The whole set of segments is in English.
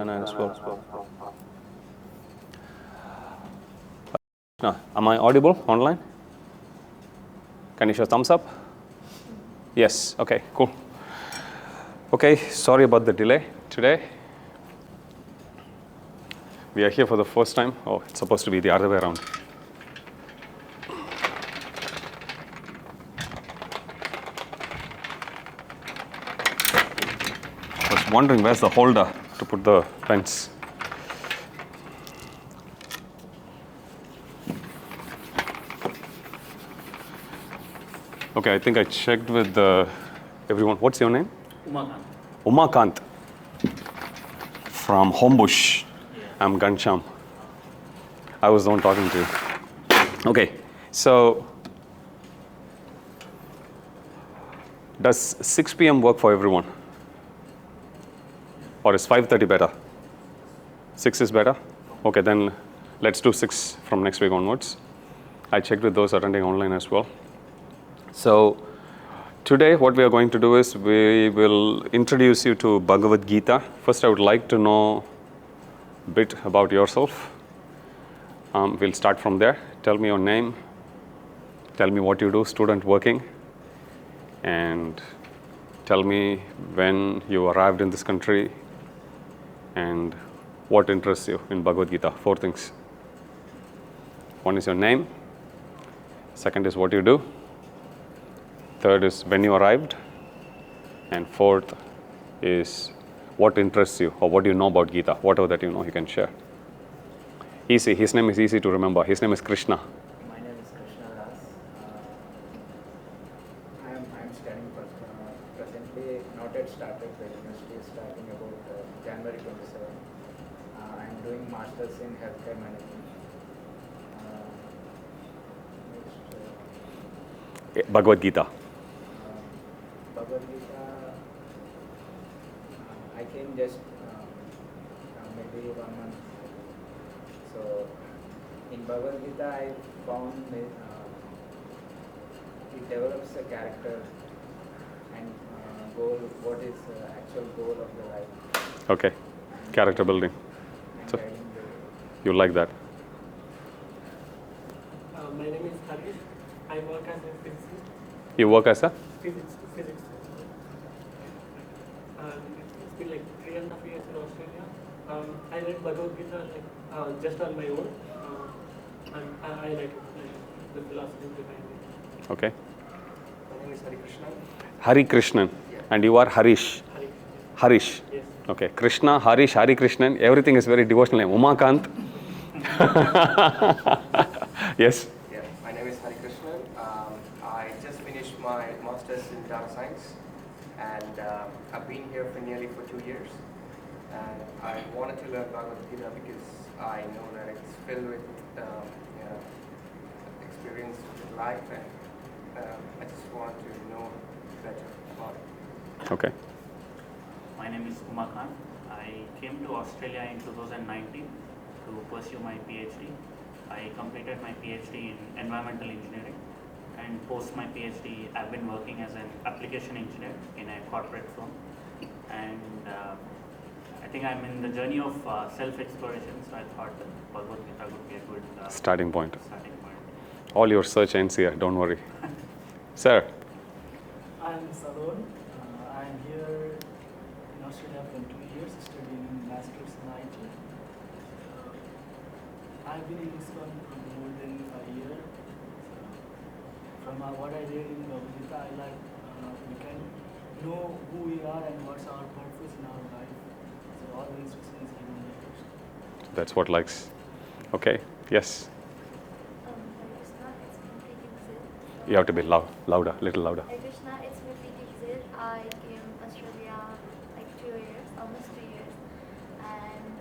As well. Now, am I audible online? Can you show thumbs up? Yes. Okay, cool. Okay, sorry about the delay today. We are here for the first time. Oh, it's supposed to be the other way around. I was wondering where's the holder to put the pens. Okay, I think I checked with everyone. What's your name? Umakant. Umakant from Homebush. Yeah. I'm Ghanashyam. I was the one talking to you. Okay, so does 6 p.m. work for everyone? Or is 5:30 better? 6 is better? Okay, then let's do 6 from next week onwards. I checked with those attending online as well. So today what we are going to do is we will introduce you to Bhagavad Gita. First, I would like to know a bit about yourself. We'll start from there. Tell me your name. Tell me what you do, student working. And tell me when you arrived in this country and what interests you in Bhagavad Gita. 4 things. One is your name. Second is what you do. Third is when you arrived. And fourth is what interests you or what you know about Gita. Whatever that you know, you can share. Easy. His name is easy to remember. His name is Krishna. My name is Krishna Das. I'm studying presently, not yet started. The university is starting about January 27. I'm doing masters in healthcare management. Bhagavad Gita. Bhagavad Gita, I came just maybe 1 month. So in Bhagavad Gita, I found it develops a character and goal. What is the actual goal of the life? Okay, character building. And So guiding you like that? My name is Harish. I work as a physicist. You work as a? Physics. It's been like 3.5 years in Australia. I read Bhagavad Gita just on my own. And I like the philosophy behind it. Okay. My name is Hari Krishna. Hari Krishnan. Yeah. And you are Harish. Harish. Yes. Okay. Krishna, Harish, Hari Krishnan. Everything is very devotional name. Umakant. Yes. Yeah, my name is Hari Krishnan. I just finished my master's in data science, and I've been here for nearly 2 years. And I wanted to learn Bhagavad Gita because I know that it's filled with experience with life, and I just want to know better about it. Okay. My name is Umakant. I came to Australia in 2019 to pursue my PhD. I completed my PhD in environmental engineering, and post my PhD, I've been working as an application engineer in a corporate firm. And I think I'm in the journey of self-exploration, so I thought that Bhagavad Gita would be a good Starting point. starting point. All your search ends here. Don't worry. Sir. I am Salon. I am here in Australia for 2 years, studying masters in IT. I've been in this one for more than a year. From what I read in Bhagavad Gita, I like we can know who we are and what's our purpose in our life. So all the instructions given there. That's what likes. Okay. Yes. Krishna, it's me Zil. You have to be louder, little louder. Krishna, it's me Zil. I came Australia like 2 years, almost 2 years, and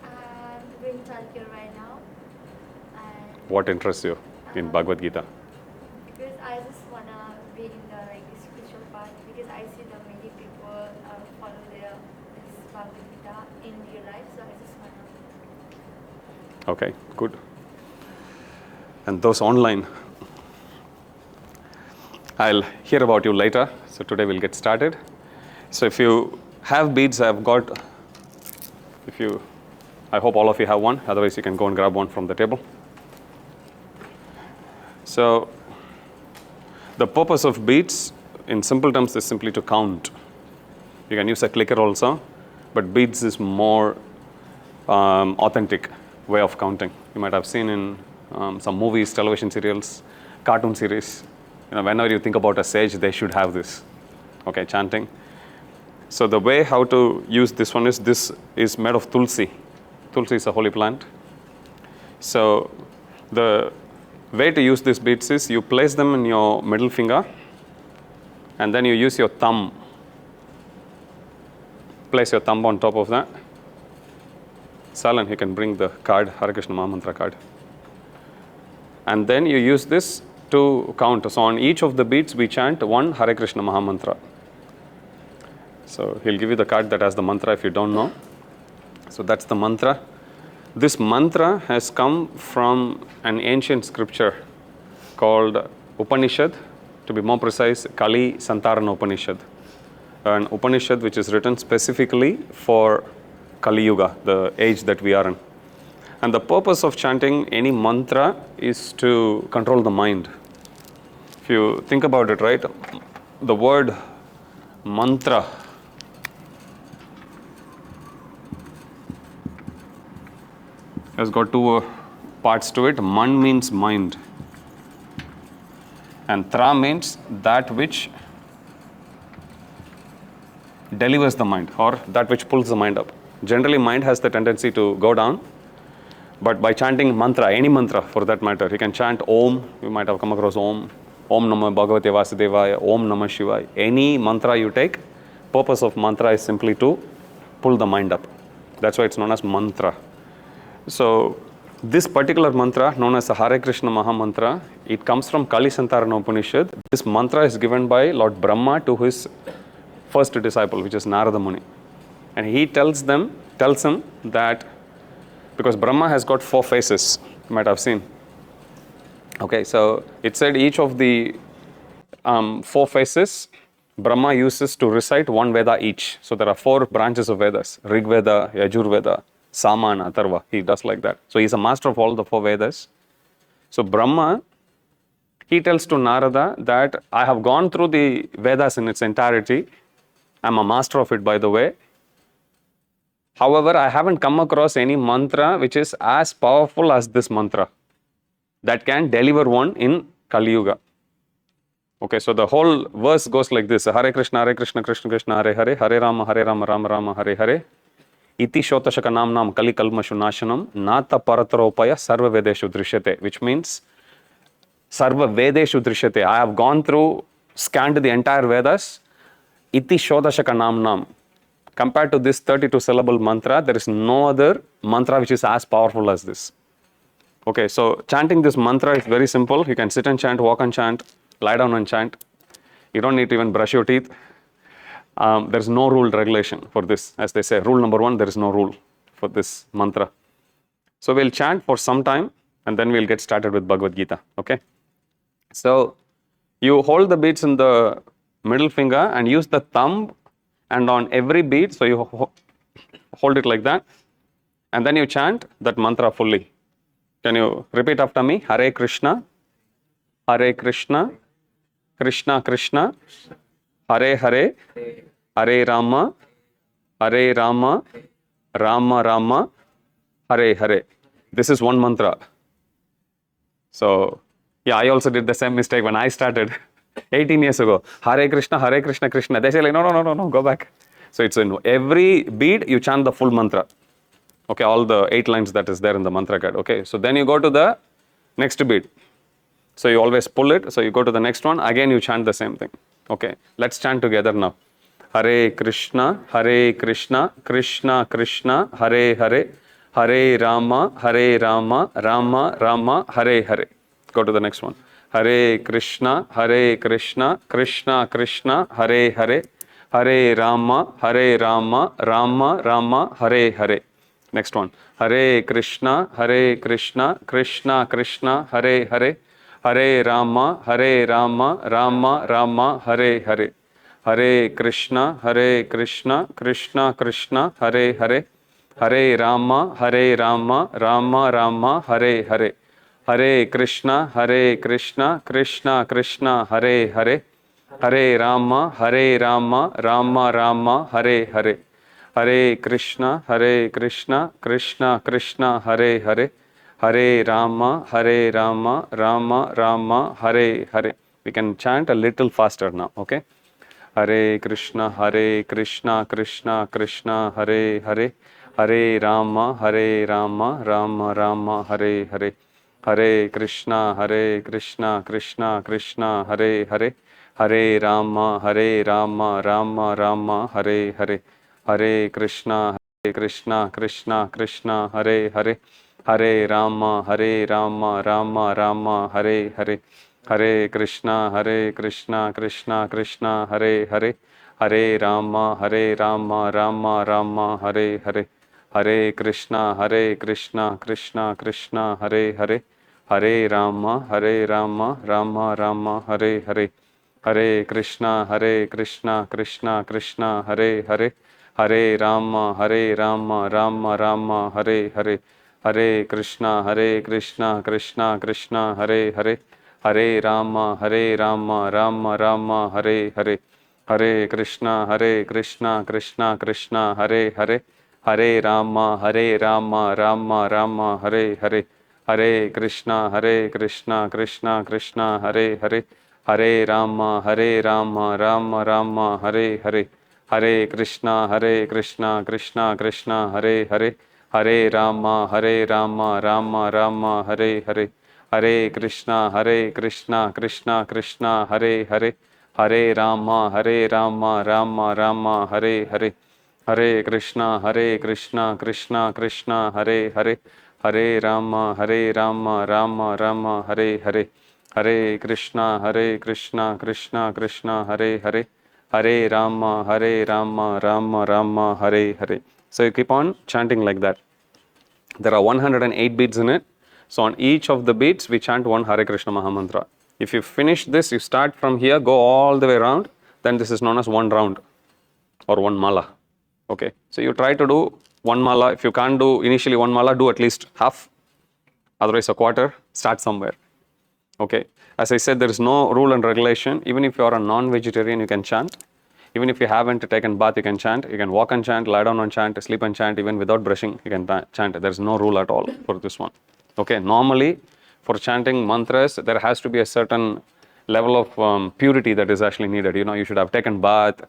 I'm doing childcare right now. And What interests you in Bhagavad Gita? because I just wanna be in the spiritual part, because I see that many people follow this Bhagavad Gita in real life, so I just wanna. Okay, good. And those online, I'll hear about you later. So today we'll get started. So if you have beads, I've got. If I hope all of you have one. Otherwise, you can go and grab one from the table. So, the purpose of beads, in simple terms, is simply to count. You can use a clicker also, but beads is more authentic way of counting. You might have seen in some movies, television serials, cartoon series. Whenever you think about a sage, they should have this. Okay, chanting. So the way how to use this one is, this is made of tulsi. Tulsi is a holy plant. So the way to use these beads is, you place them in your middle finger, and then you use your thumb. Place your thumb on top of that. Salan, you can bring the card, Hare Krishna Mahamantra card. And then you use this to count. So on each of the beads, we chant one Hare Krishna Mahamantra. So he'll give you the card that has the mantra if you don't know. So that's the mantra. This mantra has come from an ancient scripture called Upanishad, to be more precise, Kali Santarana Upanishad. An Upanishad which is written specifically for Kali Yuga, the age that we are in. And the purpose of chanting any mantra is to control the mind. If you think about it, right, the word mantra has got two parts to it. Man means mind, and tra means that which delivers the mind, or that which pulls the mind up. Generally, mind has the tendency to go down, but by chanting mantra, any mantra for that matter, you can chant Om. You might have come across Om, Om Namah Bhagavate Vasudevaya, Om Namah Shivaya. Any mantra you take, purpose of mantra is simply to pull the mind up. That's why it's known as mantra. So this particular mantra, known as the Hare Krishna Mahamantra, it comes from Kali Santarana Upanishad. This mantra is given by Lord Brahma to his first disciple, which is Narada Muni. And he tells him that, because Brahma has got 4 faces, you might have seen. Okay, so it said each of the 4 faces, Brahma uses to recite one Veda each. So there are 4 branches of Vedas: Rig Veda, Yajur Veda, Sama and Atharva. He does like that. So he's a master of all the 4 Vedas. So Brahma, he tells to Narada that I have gone through the Vedas in its entirety. I'm a master of it, by the way. However, I haven't come across any mantra which is as powerful as this mantra that can deliver one in Kali Yuga. Okay, so the whole verse goes like this: Hare Krishna, Krishna Krishna, Hare Hare, Hare Rama, Rama Rama, Hare Hare. Iti Shotashaka Namnam Kali Kalmashu Nashanam Nata Parataropaya Sarva Vedeshu Drishyate, which means Sarva Vedeshu Drishyate. I have gone through, scanned the entire Vedas. Iti Shodashaka Namnam. Compared to this 32 syllable mantra, there is no other mantra which is as powerful as this. Okay, so chanting this mantra is very simple. You can sit and chant, walk and chant, lie down and chant. You don't need to even brush your teeth. There is no rule regulation for this. As they say, rule number 1, there is no rule for this mantra. So we'll chant for some time and then we'll get started with Bhagavad Gita. Okay. So you hold the beads in the middle finger and use the thumb, and on every bead, so you hold it like that, and then you chant that mantra fully. Can you repeat after me? Hare Krishna, Krishna Krishna, Hare Hare, Hare Rama, Rama Rama, Hare Hare. This is one mantra. So, yeah, I also did the same mistake when I started 18 years ago. Hare Krishna, Krishna. They say like, no, go back. So it's in every bead, you chant the full mantra. Okay, all the 8 lines that is there in the mantra card. Okay, so then you go to the next bead. So you always pull it. So you go to the next one. Again, you chant the same thing. Okay, let's chant together now. Hare Krishna, Krishna Krishna, Hare Hare, Hare Rama, Rama Rama, Hare Hare. Go to the next one. Hare Krishna, Krishna Krishna, Hare Hare, Hare Rama, Rama Rama, Hare Hare. Next one. Hare Krishna, Krishna Krishna, Hare Hare, Hare Rama, Rama Rama, Hare Hare. Hare Krishna, Krishna Krishna, Hare Hare, Hare Rama, Rama Rama, Hare Hare. Hare Krishna, Krishna Krishna, Hare Hare. Hare Rama, Rama Rama, Hare Hare. Hare Krishna, Krishna Krishna, Hare Hare. Hare Rama, Rama Rama, Hare Hare. We can chant a little faster now, okay? Hare Krishna, Krishna Krishna, Hare Hare. Hare Rama, Rama Rama, Hare Hare. Hare Krishna, Krishna Krishna, Hare Hare. Hare Rama, Rama Rama, Hare Hare. Hare Krishna, Krishna Krishna, Hare Hare. Hare Rama, Rama Rama, Hare Hare. Hare Krishna, Krishna Krishna, Hare Hare. Hare Rama, Rama Rama, Hare Hare. Hare Krishna, Krishna Krishna, Hare Hare. Hare Rama, Rama Rama, Hare Hare. Hare Krishna, Krishna Krishna, Hare Hare. Hare Rama, Rama Rama, Hare Hare. Hare Krishna, Krishna Krishna, Hare Hare. Hare Rama, Rama Rama, Hare Hare. Hare Krishna, Krishna Krishna, Hare Hare. Hare Rama, Rama Rama, Hare Hare. Hare Krishna, Krishna, Hare Hare. Hare Rama, Rama Rama, Hare Hare. Hare Krishna, Krishna, Hare Hare. Hare Rama, Rama Rama, Hare Hare. Hare Krishna, Krishna, Hare Hare. Hare Rama, Rama Rama, Hare Hare. Hare Krishna, Krishna, Hare Hare. Hare Rama, Rama Rama, Hare Hare. Hare Krishna, Krishna, Hare Hare. Hare Rama, Rama Rama, Hare Hare. So you keep on chanting like that. There are 108 beats in it. So on each of the beats, we chant one Hare Krishna Mahamantra. If you finish this, you start from here, go all the way around, then this is known as one round or one mala. Okay, so you try to do one mala. If you can't do initially one mala, do at least half, otherwise a quarter, start somewhere. Okay, as I said, there is no rule and regulation. Even if you are a non-vegetarian, you can chant. Even if you haven't taken bath, you can chant. You can walk and chant, lie down and chant, sleep and chant. Even without brushing, you can chant. There is no rule at all for this one. Okay, normally for chanting mantras, there has to be a certain level of purity that is actually needed. You know, you should have taken bath.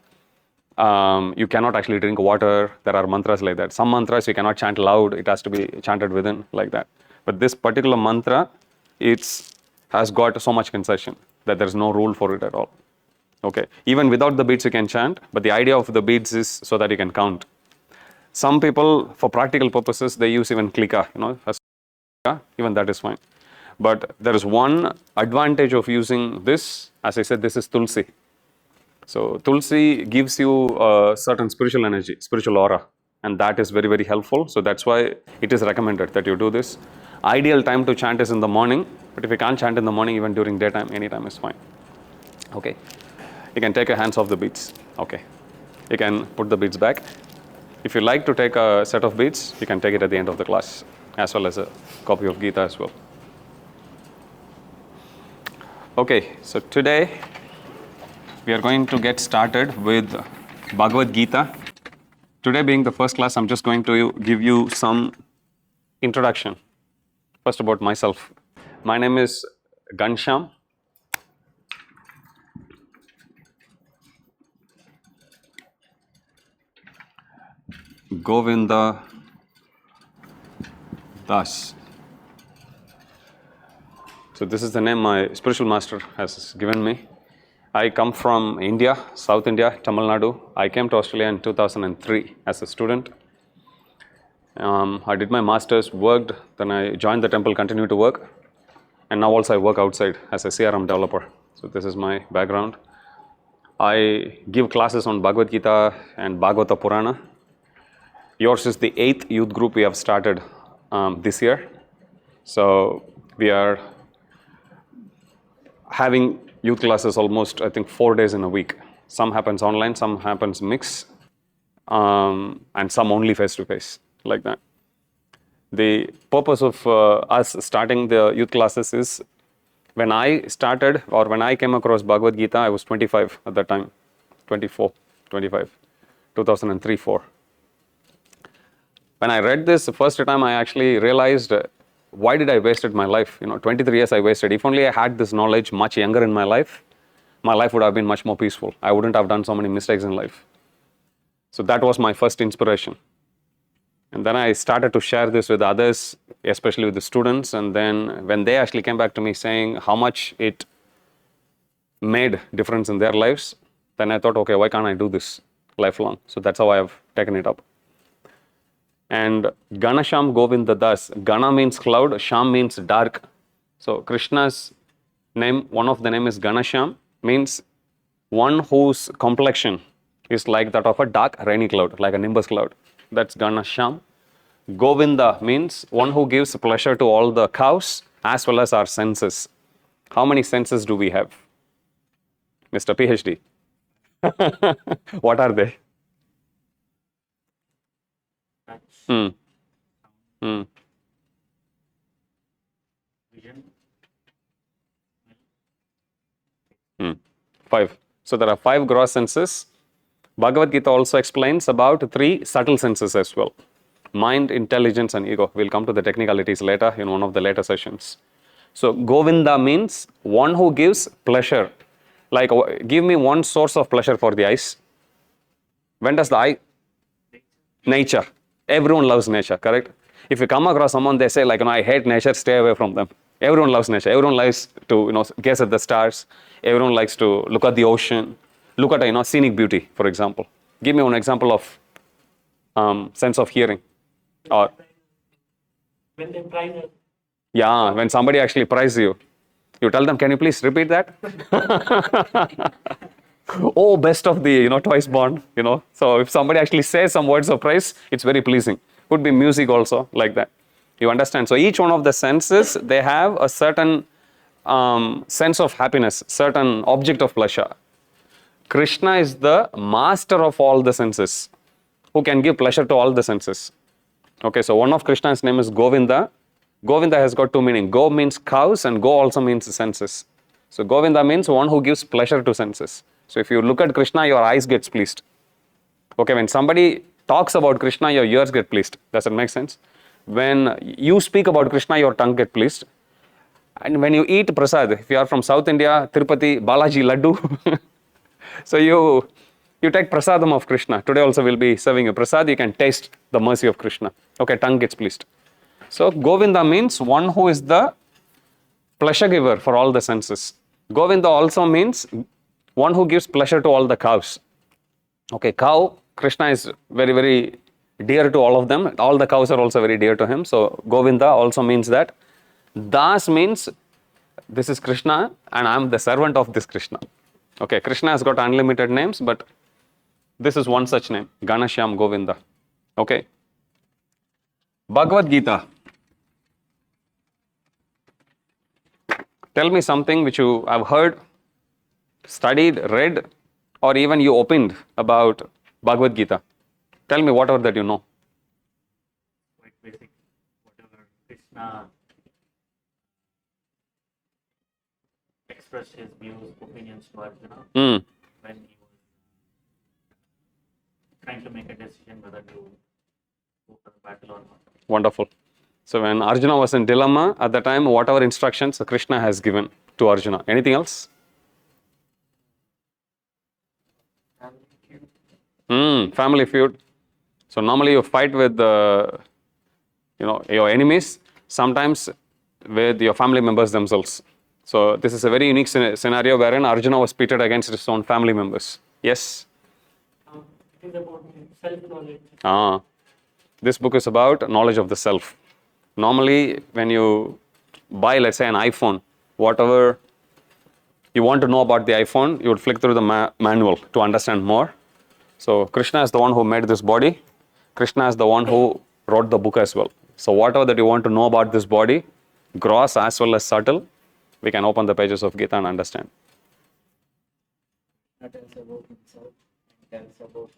You cannot actually drink water. There are mantras like that. Some mantras you cannot chant loud. It has to be chanted within like that. But this particular mantra, has got so much concession that there is no rule for it at all. Okay, even without the beads you can chant, but the idea of the beads is so that you can count. Some people, for practical purposes, they use even klika, even that is fine. But there is one advantage of using this. As I said, this is Tulsi. So Tulsi gives you a certain spiritual energy, spiritual aura, and that is very, very helpful. So that's why it is recommended that you do this. Ideal time to chant is in the morning, but if you can't chant in the morning, even during daytime, anytime is fine. Okay, you can take your hands off the beads. Okay, you can put the beads back. If you like to take a set of beads, you can take it at the end of the class, as well as a copy of Gita as well. Okay, so today we are going to get started with Bhagavad Gita. Today being the first class, I'm just going to give you some introduction. First about myself. My name is Ghanashyam. Govinda Das. So this is the name my spiritual master has given me. I come from India, South India, Tamil Nadu. I came to Australia in 2003 as a student. I did my masters, worked, then I joined the temple, continued to work, and now also I work outside as a CRM developer. So this is my background. I give classes on Bhagavad Gita and Bhagavata Purana. Yours is the 8th youth group we have started this year. So we are having youth classes almost, I think, 4 days in a week. Some happens online, some happens mixed, and some only face-to-face. like that. The purpose of us starting the youth classes is when I started or when I came across Bhagavad Gita, I was 25 at that time, 24, 25, 2003-4. When I read this the first time, I actually realized why did I wasted my life? 23 years I wasted. If only I had this knowledge much younger in my life would have been much more peaceful. I wouldn't have done so many mistakes in life. So that was my first inspiration. And then I started to share this with others, especially with the students. And then when they actually came back to me saying how much it made difference in their lives, then I thought, okay, why can't I do this lifelong? So that's how I have taken it up. And Ghanashyam Govinda Das. Gana means cloud, Sham means dark. So Krishna's name, one of the name is Ghanashyam, means one whose complexion is like that of a dark rainy cloud, like a nimbus cloud. That's Ghanashyam. Govinda means one who gives pleasure to all the cows as well as our senses. How many senses do we have? Mr. PhD. What are they? Touch, Hmm. Hmm. vision, 5. So there are 5 gross senses. Bhagavad Gita also explains about 3 subtle senses as well. Mind, intelligence, and ego. We'll come to the technicalities later in one of the later sessions. So Govinda means one who gives pleasure. Like give me one source of pleasure for the eyes. When does the eye? Nature. Everyone loves nature, correct? If you come across someone, they say like, I hate nature, stay away from them. Everyone loves nature. Everyone likes to, gaze at the stars. Everyone likes to look at the ocean, look at, scenic beauty, for example. Give me one example of sense of hearing. Or, When they prize us. yeah, when somebody actually prizes you, you tell them, can you please repeat that? Oh, best of the, twice born, So if somebody actually says some words of praise, it's very pleasing. Could be music also, like that. You understand? So each one of the senses, they have a certain sense of happiness, certain object of pleasure. Krishna is the master of all the senses, who can give pleasure to all the senses. Okay, so one of Krishna's name is Govinda. Govinda has got 2 meanings. Go means cows and go also means senses. So Govinda means one who gives pleasure to senses. So if you look at Krishna, your eyes gets pleased. Okay, when somebody talks about Krishna, your ears get pleased. Does it make sense? When you speak about Krishna, your tongue get pleased. And when you eat prasad, if you are from South India, Tirupati, Balaji, Laddu, so you take prasadam of Krishna. Today also we'll be serving you prasad. You can taste the mercy of Krishna. Okay, tongue gets pleased. So Govinda means one who is the pleasure giver for all the senses. Govinda also means one who gives pleasure to all the cows. Okay, cow, Krishna is very, very dear to all of them. All the cows are also very dear to him. So Govinda also means that. Das means this is Krishna and I'm the servant of this Krishna. Okay, Krishna has got unlimited names, but this is one such name, Ghanashyam Govinda. Okay. Bhagavad Gita. Tell me something which you have heard, studied, read, or even you opened about Bhagavad Gita. Tell me whatever that you know. quite basic. Whatever Krishna expressed his views, opinions to Arjuna when he was trying to make a decision whether to go for the battle or not. Wonderful. So when Arjuna was in dilemma, at the time, whatever instructions Krishna has given to Arjuna. Anything else? Family feud. So normally you fight with your enemies, sometimes with your family members themselves. So this is a very unique scenario wherein Arjuna was pitted against his own family members. Yes? It is about self-knowledge. This book is about knowledge of the self. Normally, when you buy, let's say, an iPhone, whatever you want to know about the iPhone, you would flick through the manual to understand more. So Krishna is the one who made this body. Krishna is the one who wrote the book as well. So whatever that you want to know about this body, gross as well as subtle, we can open the pages of Gita and understand. That tells about himself and tells about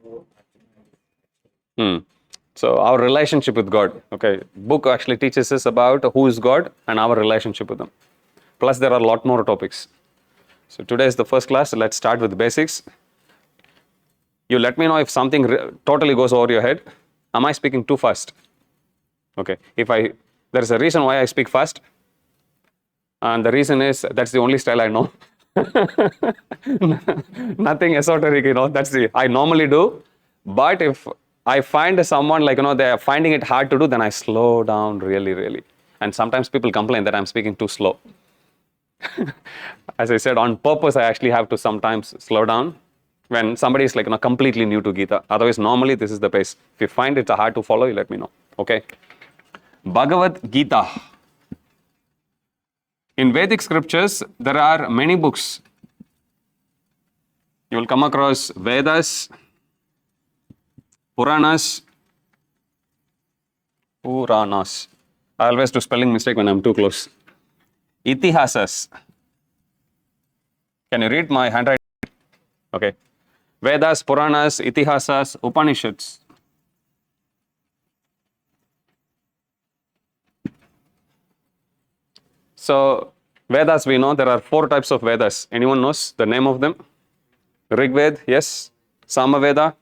who Arjuna is. So our relationship with God. Okay, book actually teaches us about who is God and our relationship with Him. Plus, there are a lot more topics. So today is the first class. Let's start with the basics. You let me know if something totally goes over your head. Am I speaking too fast? Okay. There is a reason why I speak fast, and the reason is that's the only style I know. Nothing esoteric, I normally do. But if I find someone they are finding it hard to do, then I slow down really, really. And sometimes people complain that I'm speaking too slow. As I said, on purpose, I actually have to sometimes slow down when somebody is completely new to Gita. Otherwise, normally this is the pace. If you find it hard to follow, you let me know. Okay. Bhagavad Gita. In Vedic scriptures, there are many books. You will come across Vedas, Puranas. I always do spelling mistake when I'm too close. Itihasas. Can you read my handwriting? Okay. Vedas, Puranas, Itihasas, Upanishads. So, Vedas, we know there are 4 types of Vedas. Anyone knows the name of them? Rig Veda, yes. Samaveda,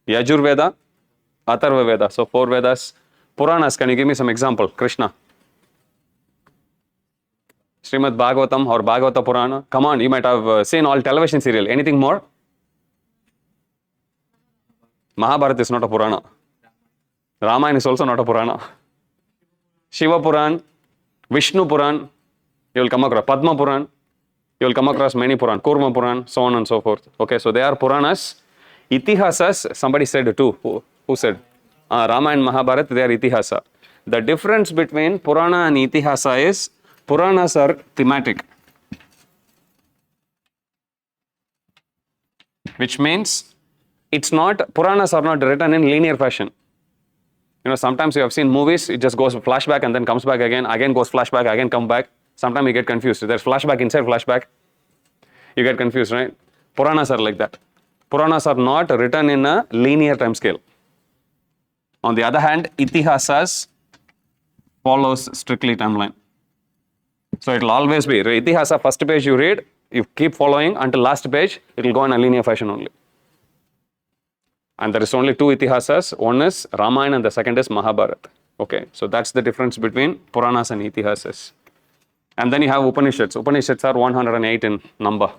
Yajurveda, Atharva Veda. So, 4 Vedas. Puranas, can you give me some example? Krishna. Srimad Bhagavatam or Bhagavata Purana. Come on, you might have seen all television serial. Anything more? Mahabharata is not a Purana. Ramayana is also not a Purana. Shiva Puran, Vishnu Puran, you will come across Padma Puran, you will come across many Puran, Kurma Puran, so on and so forth. Okay, so they are Puranas. Itihasas, somebody said too. Who said? Rama and Mahabharata, they are Itihasa. The difference between Purana and Itihasa is Puranas are thematic, which means Puranas are not written in linear fashion. Sometimes you have seen movies, it just goes flashback and then comes back again goes flashback, again come back. Sometimes you get confused. There's flashback inside flashback. You get confused, right? Puranas are like that. Puranas are not written in a linear time scale. On the other hand, Itihasas follows strictly timeline. So it will always be Itihasa, first page you read, you keep following until last page, it will go in a linear fashion only. And there is only 2 Itihasas, one is Ramayana and the second is Mahabharata. Okay, so that's the difference between Puranas and Itihasas. And then you have Upanishads. Upanishads are 108 in number.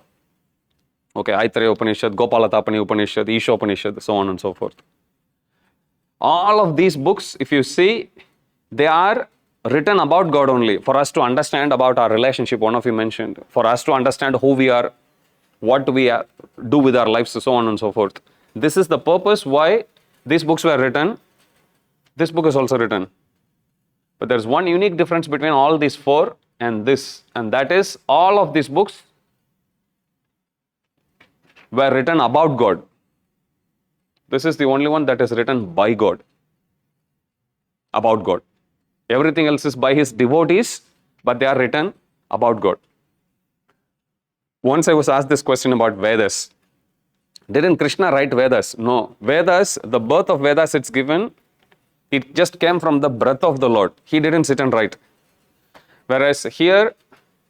Okay, Aitareya Upanishad, Gopalatapani Upanishad, Isha Upanishad, so on and so forth. All of these books, if you see, they are written about God only, for us to understand about our relationship, one of you mentioned, for us to understand who we are, what we do with our lives, so on and so forth. This is the purpose why these books were written. This book is also written. But there's one unique difference between all these 4 and this, and that is all of these books were written about God. This is the only one that is written by God, about God. Everything else is by His devotees, but they are written about God. Once I was asked this question about Vedas. Didn't Krishna write Vedas? No. Vedas, the birth of Vedas, it's given, it just came from the breath of the Lord. He didn't sit and write. Whereas here,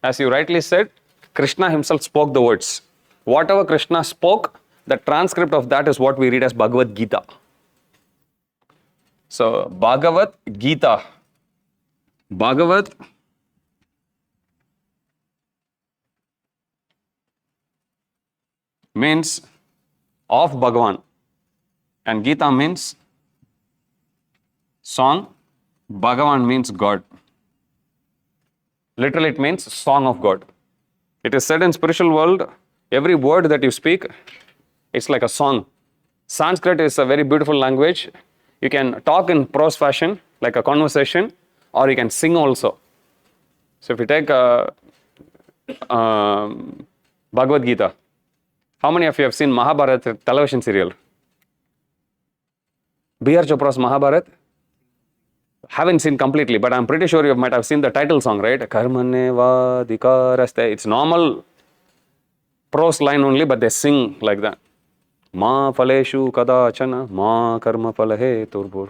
as you rightly said, Krishna himself spoke the words. Whatever Krishna spoke, the transcript of that is what we read as Bhagavad Gita. So, Bhagavad Gita. Bhagavad means of Bhagavan, and Gita means song. Bhagavan means God. Literally, it means song of God. It is said in spiritual world, every word that you speak, it's like a song. Sanskrit is a very beautiful language. You can talk in prose fashion, like a conversation, or you can sing also. So if you take Bhagavad Gita, how many of you have seen Mahabharata television serial? B.R. Chopra's Mahabharata? Haven't seen completely, but I'm pretty sure you might have seen the title song, right? Karmaneva Dikaraste. It's normal prose line only, but they sing like that. Ma phaleshu kadachana ma karma phalahe turbur.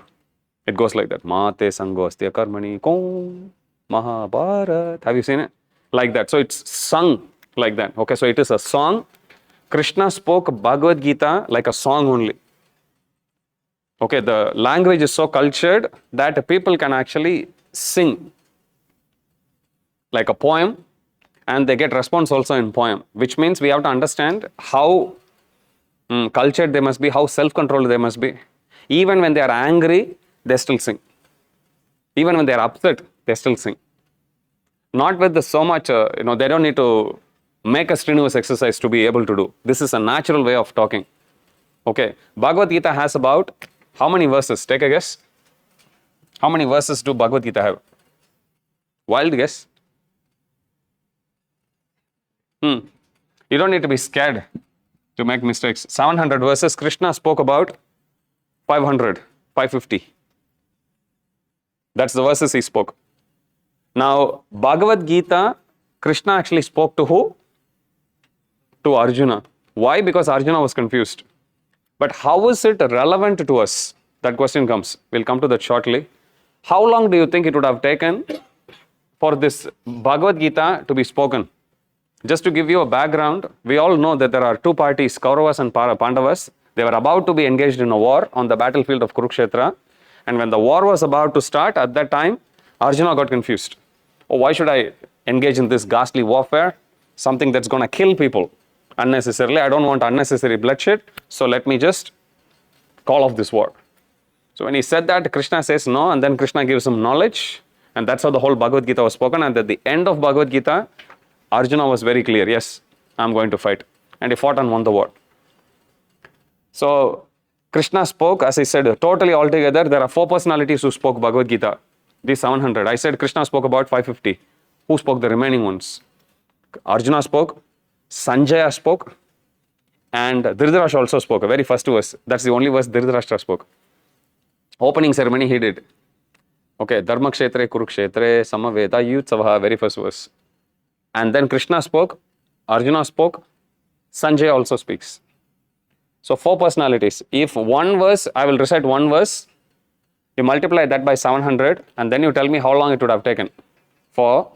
It goes like that. Mate sangostya karmani kom Mahabharat. Have you seen it? Like that. So it's sung like that. Okay, so it is a song. Krishna spoke Bhagavad Gita like a song only. Okay, the language is so cultured that people can actually sing like a poem, and they get response also in poem, which means we have to understand how cultured they must be, how self-controlled they must be. Even when they are angry, they still sing. Even when they are upset, they still sing. Not with so much, they don't need to make a strenuous exercise to be able to do. This is a natural way of talking. Okay, Bhagavad Gita has about how many verses? Take a guess. How many verses do Bhagavad Gita have? Wild guess. You don't need to be scared to make mistakes. 700 verses. Krishna spoke about 500, 550. That's the verses he spoke. Now, Bhagavad Gita, Krishna actually spoke to who? To Arjuna. Why? Because Arjuna was confused. But how is it relevant to us? That question comes. We'll come to that shortly. How long do you think it would have taken for this Bhagavad Gita to be spoken? Just to give you a background, we all know that there are two parties, Kauravas and Pandavas. They were about to be engaged in a war on the battlefield of Kurukshetra. And when the war was about to start, at that time, Arjuna got confused. Oh, why should I engage in this ghastly warfare? Something that's going to kill people unnecessarily. I don't want unnecessary bloodshed. So let me just call off this war. So when he said that, Krishna says no, and then Krishna gives him knowledge. And that's how the whole Bhagavad Gita was spoken. And at the end of Bhagavad Gita, Arjuna was very clear. Yes, I'm going to fight. And he fought and won the war. So Krishna spoke, as I said, totally altogether, there are 4 personalities who spoke Bhagavad Gita. These 700. I said Krishna spoke about 550. Who spoke the remaining ones? Arjuna spoke, Sanjaya spoke, and Dhritarashtra also spoke. A very first verse. That's the only verse Dhritarashtra spoke. Opening ceremony he did. Okay, Dharma Kshetre, Kurukshetre, Samaveda, Yutsavaha, very first verse. And then Krishna spoke, Arjuna spoke, Sanjaya also speaks. So 4 personalities. If one verse, I will recite one verse, you multiply that by 700, and then you tell me how long it would have taken for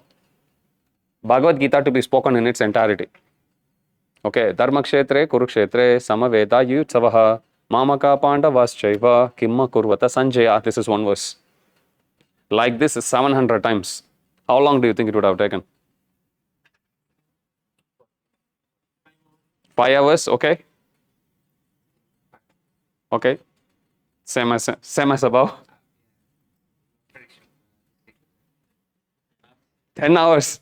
Bhagavad Gita to be spoken in its entirety. Okay, Dharma Kshetre, Kurukshetre, Samaveda, Yutsavaha, Mamaka Pandavaschaiva, Kimma Kurvata, Sanjaya. This is one verse. Like this is 700 times. How long do you think it would have taken? 5 hours, okay? Okay. Same as above. 10 hours.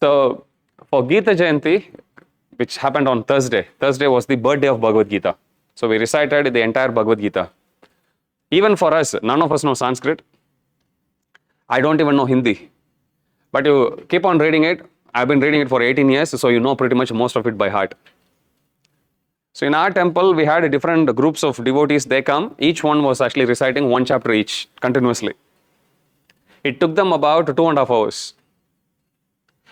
So, for Gita Jayanti, which happened on Thursday was the birthday of Bhagavad Gita. So, we recited the entire Bhagavad Gita. Even for us, none of us know Sanskrit. I don't even know Hindi. But you keep on reading it. I've been reading it for 18 years, so you know pretty much most of it by heart. So in our temple, we had different groups of devotees. They come. Each one was actually reciting 1 chapter each, continuously. It took them about 2.5 hours.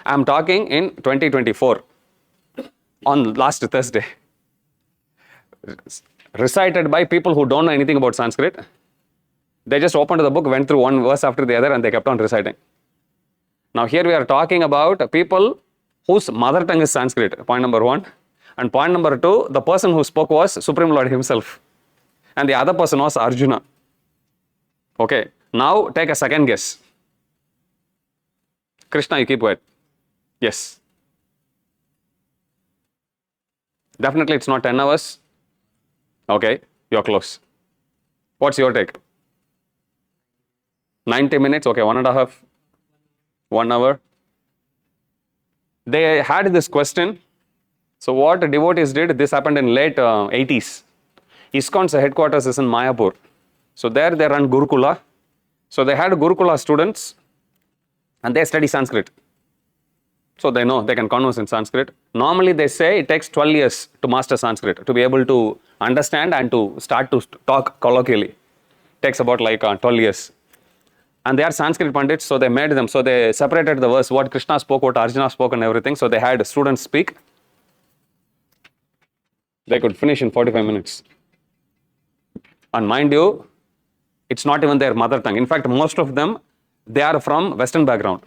I'm talking in 2024, on last Thursday. Recited by people who don't know anything about Sanskrit. They just opened the book, went through one verse after the other, and they kept on reciting. Now here we are talking about people whose mother tongue is Sanskrit, point number 1. And point number 2, the person who spoke was Supreme Lord himself. And the other person was Arjuna. Okay, now take a second guess. Krishna, you keep quiet. Yes. Definitely it's not 10 hours. Okay, you're close. What's your take? 90 minutes, okay, 1.5, 1 hour. They had this question. So what the devotees did, this happened in late 80s. ISKCON's headquarters is in Mayapur. So there they run Gurukula. So they had Gurukula students and they study Sanskrit. So they know they can converse in Sanskrit. Normally they say it takes 12 years to master Sanskrit, to be able to understand and to start to talk colloquially. It takes about like 12 years. And they are Sanskrit Pandits, so they made them. So they separated the verse, what Krishna spoke, what Arjuna spoke and everything. So they had students speak. They could finish in 45 minutes. And mind you, it's not even their mother tongue. In fact, most of them, they are from Western background.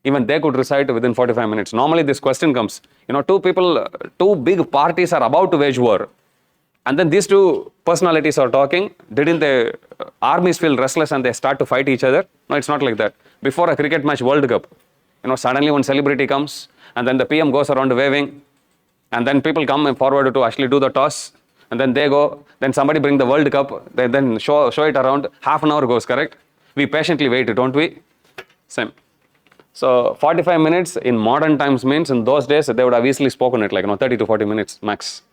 Even they could recite within 45 minutes. Normally this question comes, two big parties are about to wage war. And then these two personalities are talking. Didn't the armies feel restless and they start to fight each other? No, it's not like that. Before a cricket match, World Cup, suddenly one celebrity comes and then the PM goes around waving and then people come forward to actually do the toss and then they go, then somebody bring the World Cup, they then show it around, half an hour goes, correct? We patiently wait, don't we? Same. So 45 minutes in modern times means in those days they would have easily spoken it 30 to 40 minutes max.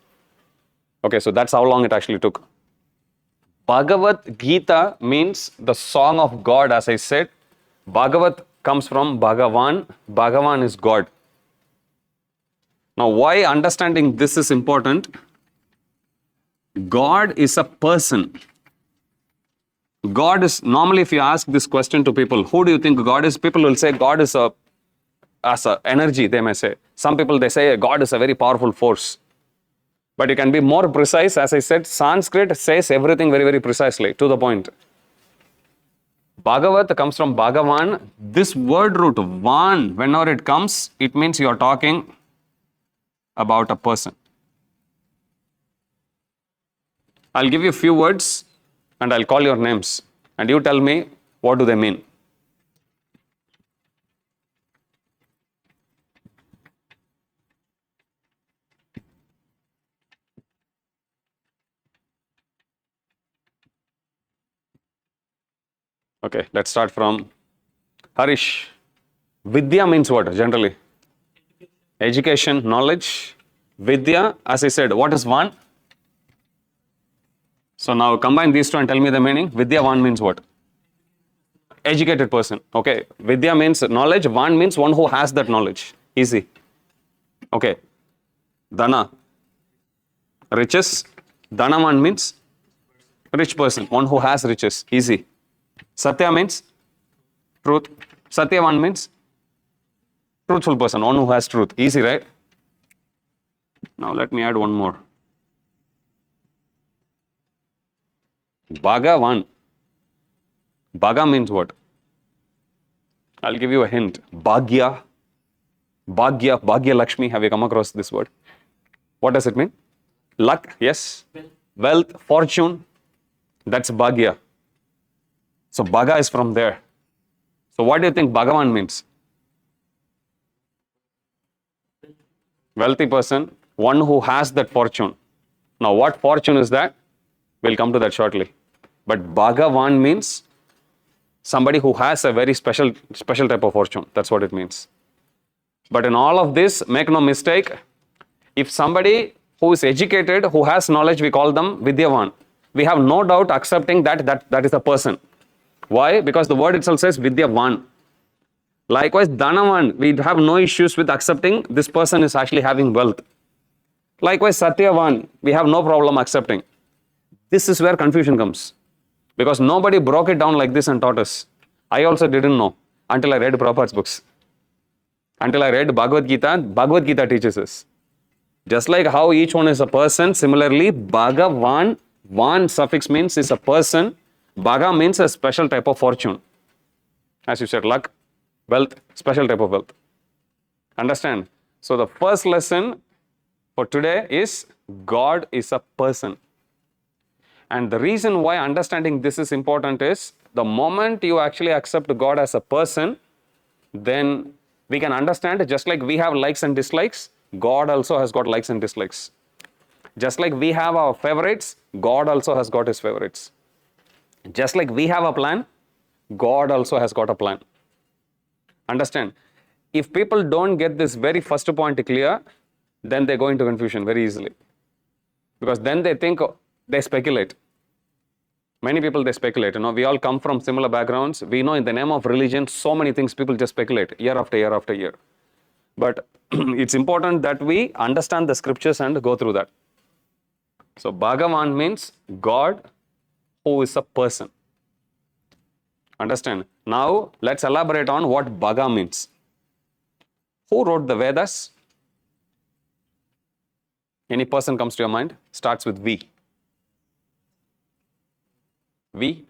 Okay, so that's how long it actually took. Bhagavad Gita means the song of God, as I said. Bhagavat comes from Bhagavan. Bhagavan is God. Now, why understanding this is important? God is a person. God is, normally if you ask this question to people, who do you think God is? People will say God is as a energy, they may say. Some people, they say God is a very powerful force. But you can be more precise. As I said, Sanskrit says everything very, very precisely, to the point. Bhagavat comes from Bhagavan. This word root, van, whenever it comes, it means you are talking about a person. I'll give you a few words and I'll call your names. And you tell me, what do they mean? Okay, let's start from Harish. Vidya means what generally? Education, knowledge. Vidya, as I said, what is Van? So now combine these two and tell me the meaning. Vidya Van means what? Educated person. Okay, Vidya means knowledge. Van means one who has that knowledge. Easy. Okay. Dana, riches. Dhanavan means rich person, one who has riches. Easy. Satya means truth. Satyavan means truthful person, one who has truth. Easy, right? Now let me add one more. Bhagavan. Bhaga means what? I'll give you a hint. Bhagya. Bhagya Lakshmi. Have you come across this word? What does it mean? Luck, yes. Wealth, fortune. That's Bhagya. So Bhaga is from there. So what do you think Bhagavan means? Wealthy person, one who has that fortune. Now what fortune is that? We'll come to that shortly. But Bhagavan means somebody who has a very special type of fortune. That's what it means. But in all of this, make no mistake, if somebody who is educated, who has knowledge, we call them Vidyavan. We have no doubt accepting that is a person. Why? Because the word itself says Vidyavan. Likewise, Dhanavan, we have no issues with accepting this person is actually having wealth. Likewise, Satyavan, we have no problem accepting. This is where confusion comes. Because nobody broke it down like this and taught us. I also didn't know until I read Prabhupada's books. Until I read Bhagavad Gita, Bhagavad Gita teaches us. Just like how each one is a person, similarly, Bhagavan, Van suffix means is a person. Bhaga means a special type of fortune. As you said, luck, wealth, special type of wealth. Understand? So the first lesson for today is God is a person. And the reason why understanding this is important is the moment you actually accept God as a person, then we can understand just like we have likes and dislikes, God also has got likes and dislikes. Just like we have our favorites, God also has got his favorites. Just like we have a plan, God also has got a plan. Understand? If people don't get this very first point clear, then they go into confusion very easily. Because then they think, they speculate. Many people, they speculate. We all come from similar backgrounds. We know in the name of religion, so many things people just speculate year after year after year. But it's important that we understand the scriptures and go through that. So Bhagavan means God who is a person. Understand? Now let's elaborate on what Bhaga means. Who wrote the Vedas? Any person comes to your mind? Starts with V. V?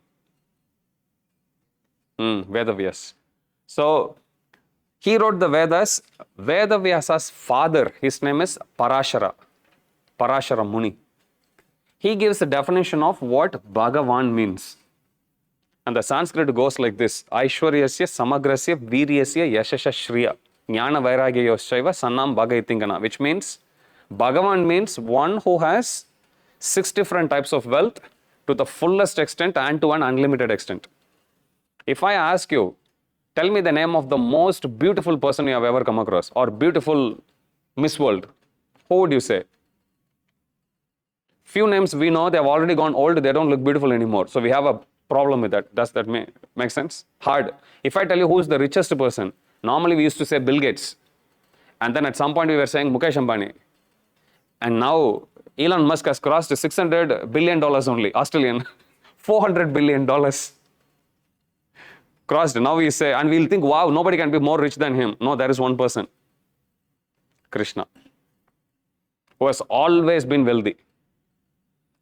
Vedavyas. So, he wrote the Vedas. Vedavyasa's father, his name is Parashara Muni. He gives a definition of what Bhagavan means. And the Sanskrit goes like this: Aishwaryasya samagrasya viryasya yashasha shriya jnana vairagyayoshaiva sannam bhagaitingana, which means Bhagavan means one who has 6 different types of wealth to the fullest extent and to an unlimited extent. If I ask you, tell me the name of the most beautiful person you have ever come across, or beautiful Miss World, who would you say? Few names we know, they have already gone old, they don't look beautiful anymore. So we have a problem with that. Does that make sense? Hard. If I tell you who is the richest person, normally we used to say Bill Gates. And then at some point we were saying Mukesh Ambani. And now Elon Musk has crossed $600 billion only, Australian. $400 billion. Crossed. Now we say, and we'll think, wow, nobody can be more rich than him. No, there is one person. Krishna. Who has always been wealthy.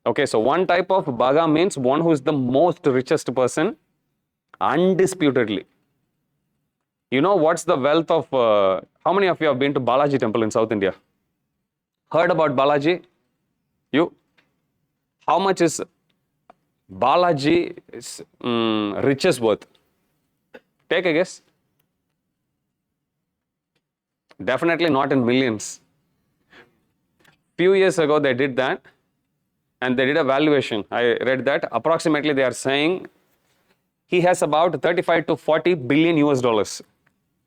Okay, so one type of Bhaga means one who is the most richest person, undisputedly. You know what's the wealth of, how many of you have been to Balaji temple in South India? Heard about Balaji? You? How much is Balaji's riches worth? Take a guess. Definitely not in millions. Few years ago they did that. And they did a valuation. I read that approximately they are saying he has about 35 to 40 billion US dollars.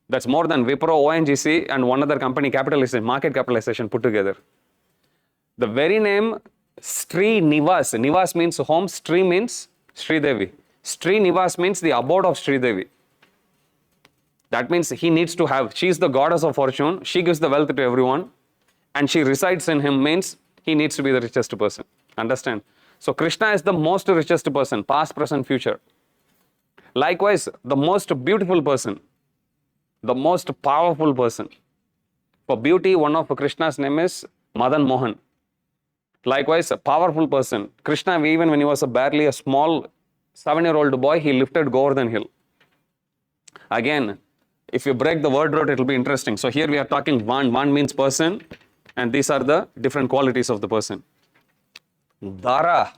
That's more than Wipro, ONGC and one other company capitalization, market capitalization put together. The very name Sri Nivas, Nivas means home, Sri means Sri Devi. Sri Nivas means the abode of Sri Devi. That means he needs to have, she is the goddess of fortune, she gives the wealth to everyone and she resides in him, means he needs to be the richest person. Understand? So Krishna is the most richest person, past, present, future. Likewise, the most beautiful person, the most powerful person. For beauty, one of Krishna's name is Madan Mohan. Likewise, a powerful person. Krishna, even when he was barely a small 7-year-old boy, he lifted Govardhan Hill. Again, if you break the word root, it will be interesting. So here we are talking Van. Van means person, and these are the different qualities of the person. Dara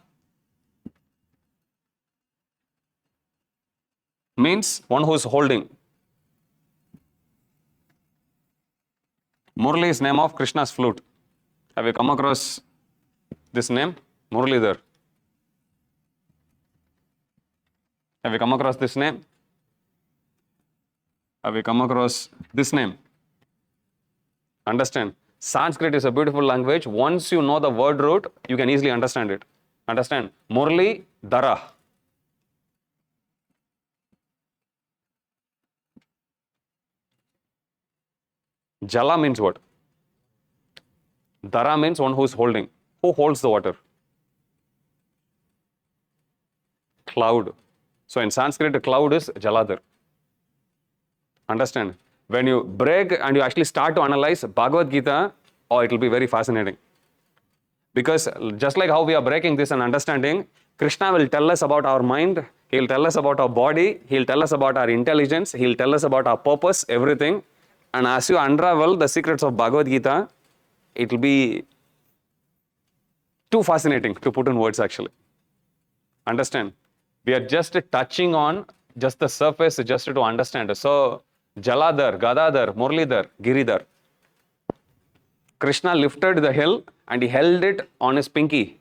means one who is holding. Murli is name of Krishna's flute. Have you come across this name? Murlidhar. Have you come across this name? Have you come across this name? Understand? Sanskrit is a beautiful language. Once you know the word root, you can easily understand it. Understand? Murli Dhara. Jala means what? Dhara means one who is holding. Who holds the water? Cloud. So in Sanskrit, cloud is Jaladhar. Understand? When you break and you actually start to analyze Bhagavad Gita, oh, it will be very fascinating. Because just like how we are breaking this and understanding, Krishna will tell us about our mind, he will tell us about our body, he will tell us about our intelligence, he will tell us about our purpose, everything. And as you unravel the secrets of Bhagavad Gita, it will be too fascinating to put in words actually. Understand? We are just touching on just the surface just to understand. So, Jaladhar, Gadadhar, Murlidhar, Giridhar. Krishna lifted the hill and he held it on his pinky.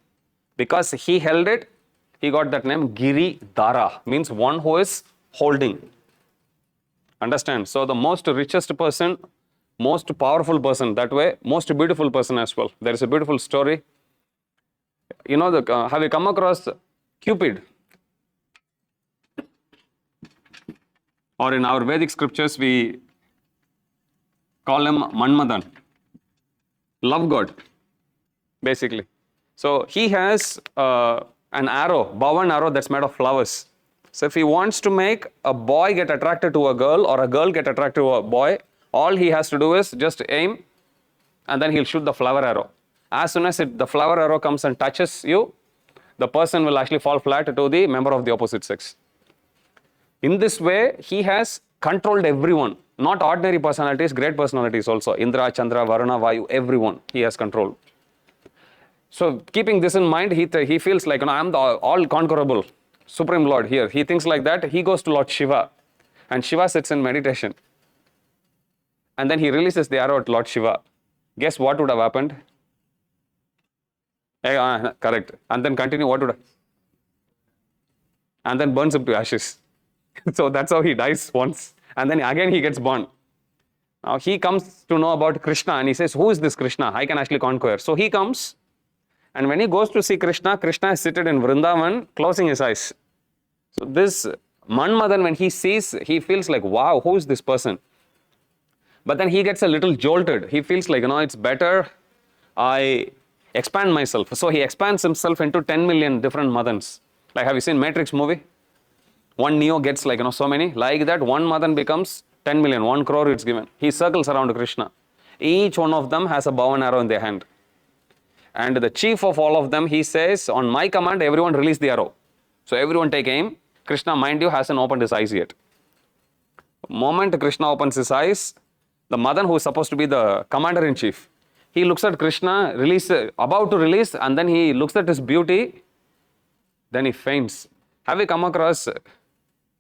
Because he held it, he got that name Giridhara, means one who is holding. Understand? So the most richest person, most powerful person, that way, most beautiful person as well. There is a beautiful story. You know, have you come across Cupid? Or in our Vedic scriptures, we call him Manmadan, love god, basically. So he has an arrow, bow and arrow that's made of flowers. So if he wants to make a boy get attracted to a girl or a girl get attracted to a boy, all he has to do is just aim and then he'll shoot the flower arrow. As soon as the flower arrow comes and touches you, the person will actually fall flat to the member of the opposite sex. In this way, he has controlled everyone, not ordinary personalities, great personalities also. Indra, Chandra, Varuna, Vayu, everyone he has controlled. So keeping this in mind, he feels like, I'm the all-conquerable Supreme Lord here. He thinks like that. He goes to Lord Shiva, and Shiva sits in meditation. And then he releases the arrow at Lord Shiva. Guess what would have happened? Correct. And then continue, what would have? And then burns him to ashes. So that's how he dies once. And then again he gets born. Now he comes to know about Krishna and he says, who is this Krishna? I can actually conquer. So he comes, and when he goes to see Krishna, Krishna is seated in Vrindavan, closing his eyes. So this Manmadan, when he sees, he feels like, wow, who is this person? But then he gets a little jolted. He feels like, it's better I expand myself. So he expands himself into 10 million different Madans. Like, have you seen Matrix movie? One Neo gets like, so many. Like that, one Madan becomes 10 million, 1 crore it's given. He circles around Krishna. Each one of them has a bow and arrow in their hand. And the chief of all of them, he says, on my command, everyone release the arrow. So everyone take aim. Krishna, mind you, hasn't opened his eyes yet. The moment Krishna opens his eyes, the Madan, who is supposed to be the commander-in-chief, he looks at Krishna, about to release, and then he looks at his beauty, then he faints. Have you come across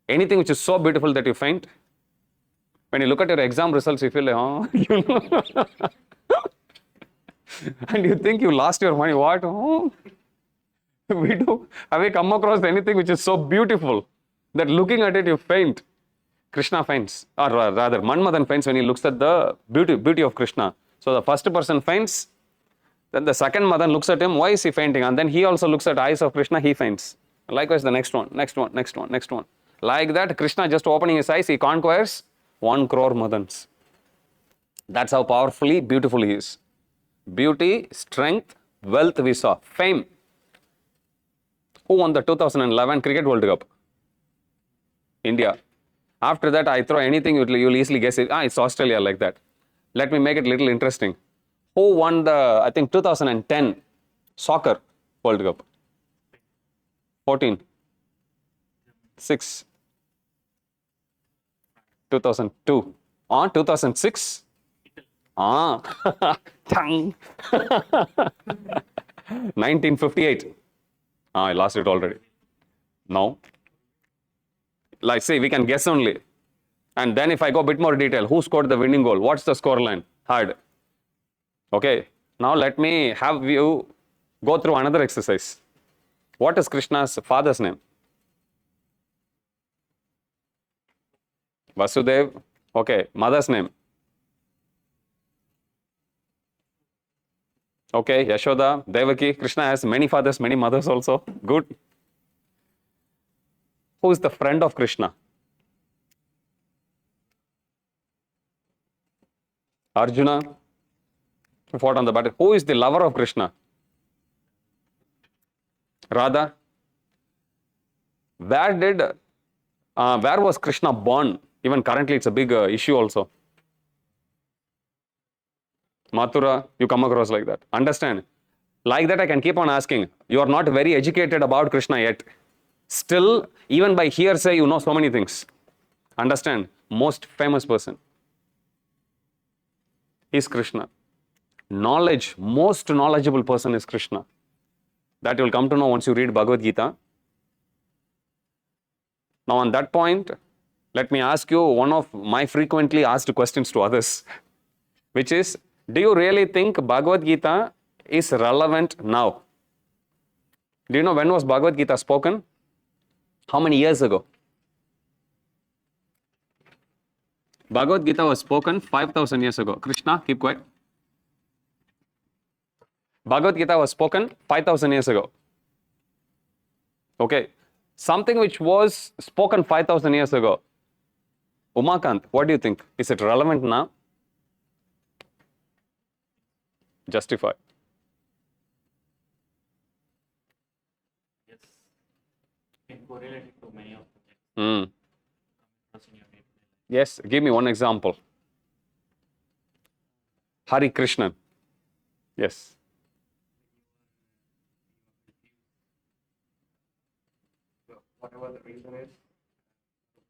anything which is so beautiful that you faint? When you look at your exam results, you feel like, and you think you lost your money. What? We do. Have you come across anything which is so beautiful that looking at it you faint? Krishna faints, or rather Manmadan faints when he looks at the beauty of Krishna. So the first person faints, then the second Madan looks at him, why is he fainting? And then he also looks at eyes of Krishna, he faints. Likewise the next one. Like that, Krishna just opening his eyes, he conquers 1 crore Madans. That's how powerfully beautiful he is. Beauty, strength, wealth we saw, fame. Who won the 2011 Cricket World Cup? India. After that, I throw anything, you'll easily guess it. It's Australia, like that. Let me make it a little interesting. Who won the, I think, 2010 Soccer World Cup? 14. 6. 2002. 2006. Tongue. 1958. I lost it already. No. Like, say, we can guess only. And then if I go a bit more detail, who scored the winning goal? What's the score line? Hard. Okay. Now let me have you go through another exercise. What is Krishna's father's name? Vasudev. Okay. Mother's name? Okay. Yashoda, Devaki. Krishna has many fathers, many mothers also. Good. Who is the friend of Krishna? Arjuna, who fought on the battle. Who is the lover of Krishna? Radha. Where was Krishna born? Even currently it's a big issue also. Mathura, you come across like that. Understand? Like that I can keep on asking. You are not very educated about Krishna yet. Still, even by hearsay, you know so many things. Understand? Most famous person is Krishna. Knowledge, most knowledgeable person is Krishna. That you will come to know once you read Bhagavad Gita. Now on that point, let me ask you one of my frequently asked questions to others, which is, do you really think Bhagavad Gita is relevant now? Do you know when was Bhagavad Gita spoken? How many years ago? Bhagavad Gita was spoken 5,000 years ago. Krishna, keep quiet. Bhagavad Gita was spoken 5,000 years ago. Okay. Something which was spoken 5,000 years ago. Umakant, what do you think? Is it relevant now? Justify. Yes. You can correlate it to many of the things. Yes, give me one example. Hari Krishnan. Yes.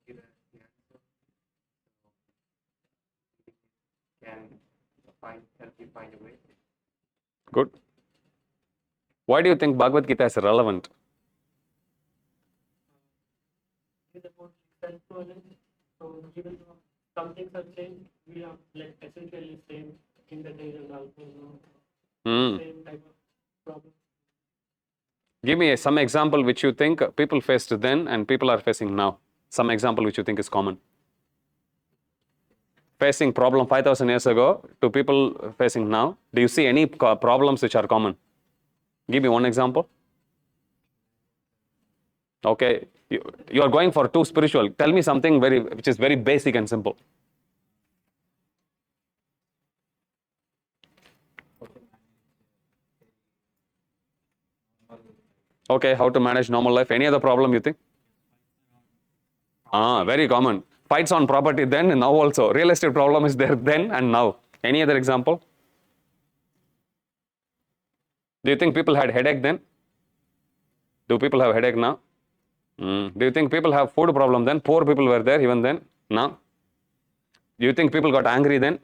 give the answer. Can help you find a way. Good. Why do you think Bhagavad Gita is relevant? It's about self-knowledge. So even though some things have changed, we are like essentially same in the days and also same type of problem. Give me some example which you think people faced then and people are facing now. Some example which you think is common. Facing problem 5,000 years ago to people facing now. Do you see any problems which are common? Give me one example. Okay, you are going for too spiritual. Tell me something which is very basic and simple. Okay, how to manage normal life. Any other problem you think? Very common. Fights on property then and now also. Real estate problem is there then and now. Any other example? Do you think people had headache then? Do people have headache now? Do you think people have food problem then? Poor people were there even then? No. Do you think people got angry then?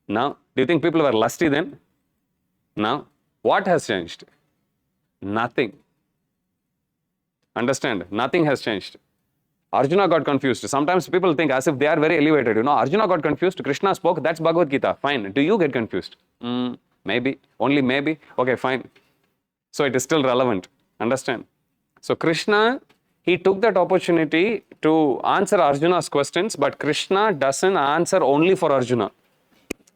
No. Do you think people were lusty then? No. What has changed? Nothing. Understand? Nothing has changed. Arjuna got confused. Sometimes people think as if they are very elevated. Arjuna got confused. Krishna spoke. That's Bhagavad Gita. Fine. Do you get confused? Maybe. Only maybe. Okay, fine. So it is still relevant. Understand? So Krishna, he took that opportunity to answer Arjuna's questions, but Krishna doesn't answer only for Arjuna.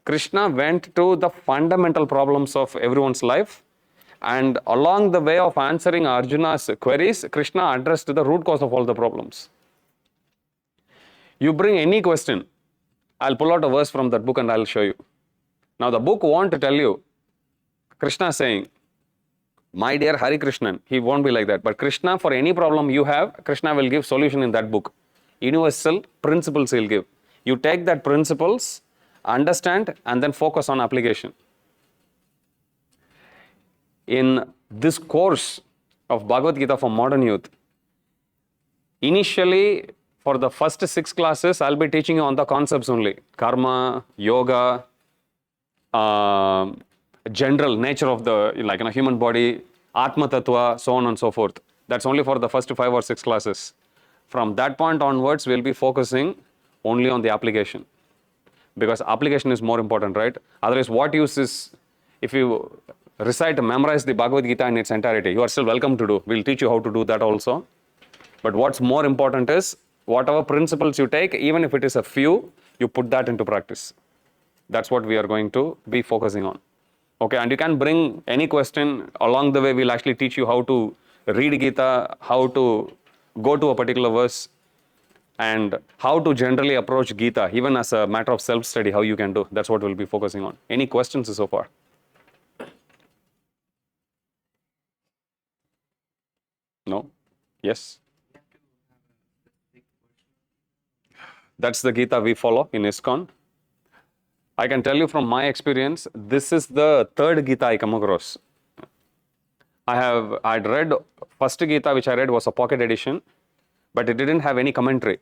Krishna went to the fundamental problems of everyone's life, and along the way of answering Arjuna's queries, Krishna addressed the root cause of all the problems. You bring any question, I'll pull out a verse from that book and I'll show you. Now the book won't tell you, Krishna saying, my dear Hari Krishnan, he won't be like that. But Krishna, for any problem you have, Krishna will give solution in that book. Universal principles he'll give. You take that principles, understand, and then focus on application. In this course of Bhagavad Gita for modern youth, initially for the first 6 classes, I'll be teaching you on the concepts only. Karma, yoga, general nature of the human body, Atma Tattva, so on and so forth. That's only for the first 5 or 6 classes. From that point onwards, we'll be focusing only on the application. Because application is more important, right? Otherwise, what use is, if you recite, memorize the Bhagavad Gita in its entirety, you are still welcome to do. We'll teach you how to do that also. But what's more important is, whatever principles you take, even if it is a few, you put that into practice. That's what we are going to be focusing on. Okay, and you can bring any question along the way. We'll actually teach you how to read Gita, how to go to a particular verse, and how to generally approach Gita, even as a matter of self-study, how you can do. That's what we'll be focusing on. Any questions so far? No? Yes? That's the Gita we follow in ISKCON. I can tell you from my experience, this is the 3rd Gita I come across. I'd read, first Gita which I read was a pocket edition, but it didn't have any commentary.